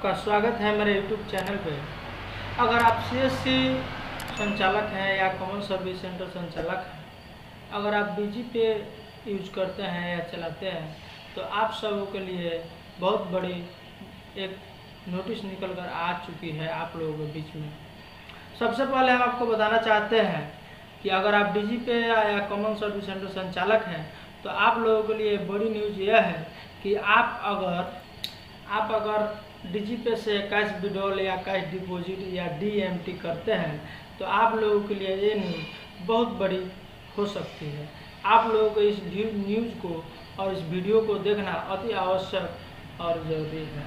आपका स्वागत है मेरे YouTube चैनल पे। अगर आप CSC संचालक हैं या कॉमन सर्विस सेंटर संचालक हैं, अगर आप BG पे यूज करते हैं या चलाते हैं तो आप सबों के लिए बहुत बड़ी एक नोटिस निकल कर आ चुकी है आप लोगों के बीच में। सबसे पहले हम आपको बताना चाहते हैं कि अगर आप DG पे या कॉमन सर्विस सेंटर संचालक हैं तो आप लोगों के लिए बड़ी न्यूज़ यह है कि आप अगर DG पे से कैश विड्रॉल या कैश डिपॉजिट या DMT करते हैं तो आप लोगों के लिए ये न्यूज़ बहुत बड़ी हो सकती है। आप लोगों को इस न्यूज़ को और इस वीडियो को देखना अति आवश्यक और ज़रूरी है।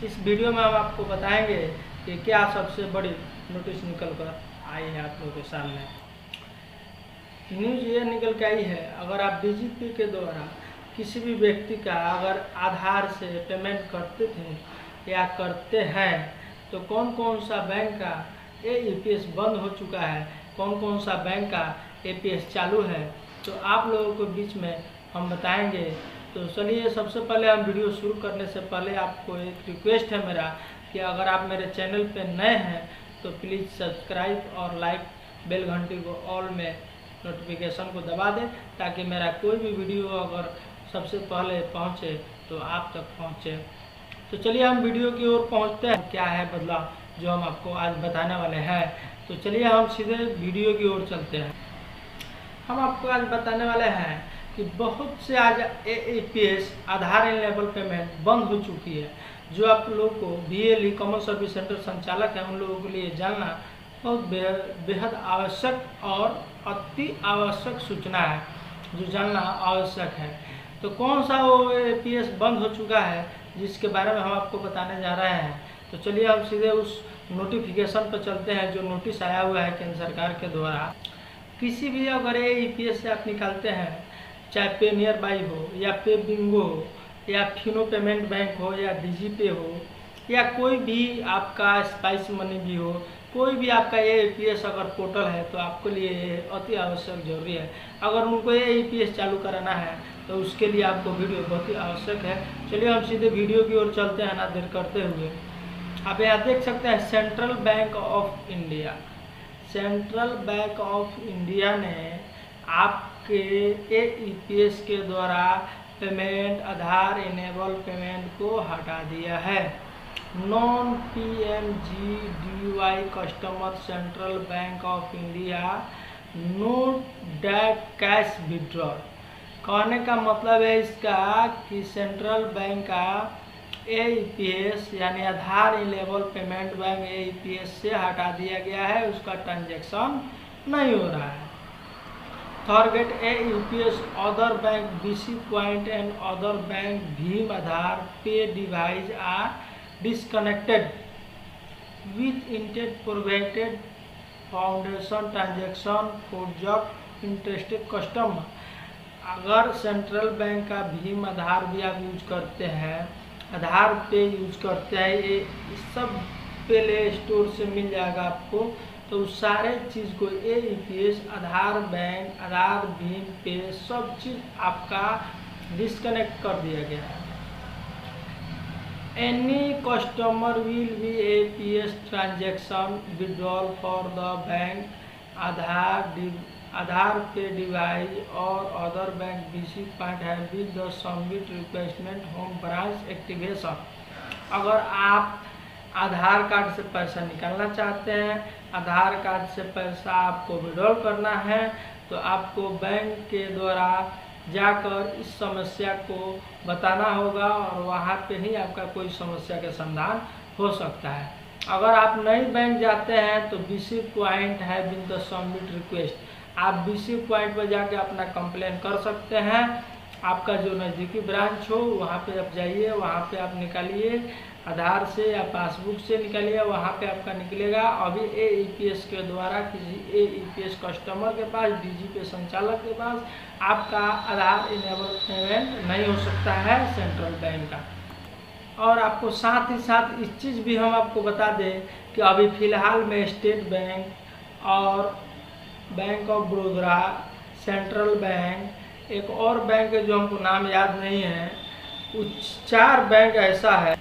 इस वीडियो में हम आपको बताएंगे कि क्या सबसे बड़ी नोटिस निकल कर आई है आप लोगों के सामने। न्यूज़ ये निकल के आई है, अगर आप DG पे के द्वारा किसी भी व्यक्ति का अगर आधार से पेमेंट करते थे या करते हैं तो कौन कौन सा बैंक का APS बंद हो चुका है, कौन कौन सा बैंक का APS चालू है, तो आप लोगों के बीच में हम बताएंगे। तो चलिए सबसे पहले हम वीडियो शुरू करने से पहले आपको एक रिक्वेस्ट है मेरा कि अगर आप मेरे चैनल पे नए हैं तो प्लीज़ सब्सक्राइब और लाइक बेल घंटी को ऑल में नोटिफिकेशन को दबा दें ताकि मेरा कोई भी वीडियो अगर सबसे पहले पहुंचे तो आप तक पहुंचे। तो चलिए हम वीडियो की ओर पहुंचते हैं। क्या है बदलाव जो हम आपको आज बताने वाले हैं, तो चलिए हम सीधे वीडियो की ओर चलते हैं। हम आपको आज बताने वाले हैं कि बहुत से आज APS आधार इनेबल पेमेंट बंद हो चुकी है। जो आप लोग को BLE कॉमन सर्विस सेंटर संचालक है उन लोगों के लिए जानना बहुत बेहद आवश्यक और अति आवश्यक सूचना है जो जानना आवश्यक है। तो कौन सा वो APS बंद हो चुका है जिसके बारे में हम आपको बताने जा रहे हैं। तो चलिए हम सीधे उस नोटिफिकेशन पर चलते हैं जो नोटिस आया हुआ है केंद्र सरकार के द्वारा। किसी भी अगर APS से आप निकालते हैं, चाहे पे नियर बाई हो या पे बिंगो हो या फिनो पेमेंट बैंक हो या DG पे हो या कोई भी आपका स्पाइस मनी भी हो, कोई भी आपका APS अगर पोर्टल है तो आपके लिए अति आवश्यक जरूरी है। अगर उनको APS चालू कराना है तो उसके लिए आपको वीडियो बहुत ही आवश्यक है। चलिए हम सीधे वीडियो की ओर चलते हैं ना देर करते हुए। आप यहाँ देख सकते हैं central bank of India. Central bank of India ने आपके APS के द्वारा पेमेंट आधार इनेबल पेमेंट को हटा दिया है। Non PMGDY customer central bank of India note that cash withdrawal. कहने का मतलब है इसका कि सेंट्रल बैंक का APS यानी आधार इनेबल पेमेंट बैंक APS से हटा दिया गया है, उसका ट्रांजैक्शन नहीं हो रहा है। Target APS other bank BC Point and other bank Bhim Aadhaar pay device are disconnected with intent provided foundation transaction project interested customer। अगर सेंट्रल बैंक का भीम आधार भी आप यूज करते हैं, आधार पे यूज करते हैं, ये सब प्ले स्टोर से मिल जाएगा आपको। तो उस सारे चीज़ को APS Aadhaar bank Aadhaar Bhim pay सब चीज़ आपका डिस्कनेक्ट कर दिया गया है। Any customer will be APS transaction withdrawal for the bank Aadhaar pay device और अदर बैंक BC पॉइंट है with the submit request at home branch activation. अगर आप आधार कार्ड से पैसा निकालना चाहते हैं, आधार कार्ड से पैसा आपको विड्रॉल करना है तो आपको बैंक के द्वारा जाकर इस समस्या को बताना होगा और वहाँ पे ही आपका कोई समस्या का समाधान हो सकता है। अगर आप नई बैंक जाते हैं तो BC पॉइंट है विद द सबमिट रिक्वेस्ट। आप BC पॉइंट पर जाके अपना कंप्लेन कर सकते हैं। आपका जो नज़दीकी ब्रांच हो वहाँ पे आप जाइए, वहाँ पे आप निकालिए आधार से या पासबुक से निकालिए, वहाँ पे आपका निकलेगा। अभी APS के द्वारा किसी APS कस्टमर के पास DG पे संचालक के पास आपका आधार इनेबल पेमेंट नहीं हो सकता है सेंट्रल बैंक का। और आपको साथ ही साथ इस चीज़ भी हम आपको बता दें कि अभी फ़िलहाल में स्टेट बैंक और bank of Baroda, central bank, एक और बैंक है जो हमको नाम याद नहीं है, कुछ 4 बैंक ऐसा है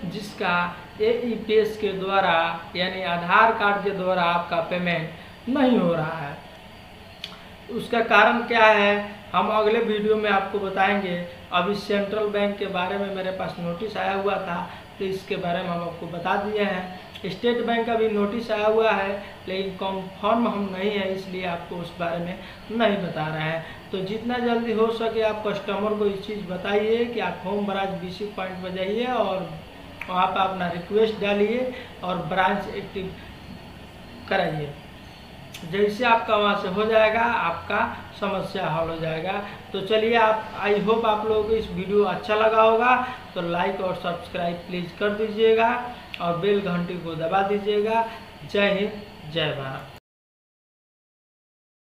जिसका AEPS के द्वारा यानी आधार कार्ड के द्वारा आपका पेमेंट नहीं हो रहा है। उसका कारण क्या है हम अगले वीडियो में आपको बताएंगे। अभी सेंट्रल बैंक के बारे में मेरे पास नोटिस आया हुआ था, तो इसके बारे में हम आपको बता दिए हैं। स्टेट बैंक का भी नोटिस आया हुआ है, लेकिन कंफर्म हम नहीं है, इसलिए आपको उस बारे में नहीं बता रहे हैं। तो जितना जल्दी हो सके आप कस्टमर को इस चीज़ बताइए कि आप होम ब्रांच BC पॉइंट पर जाइए और वहाँ पर अपना रिक्वेस्ट डालिए और ब्रांच एक्टिव कराइए। जैसे आपका वहाँ से हो जाएगा आपका समस्या हल हो जाएगा। तो चलिए, आप आई होप आप लोगों को इस वीडियो अच्छा लगा होगा, तो लाइक और सब्सक्राइब प्लीज़ कर दीजिएगा और बेल घंटी को दबा दीजिएगा। जय हिंद, जय भारत।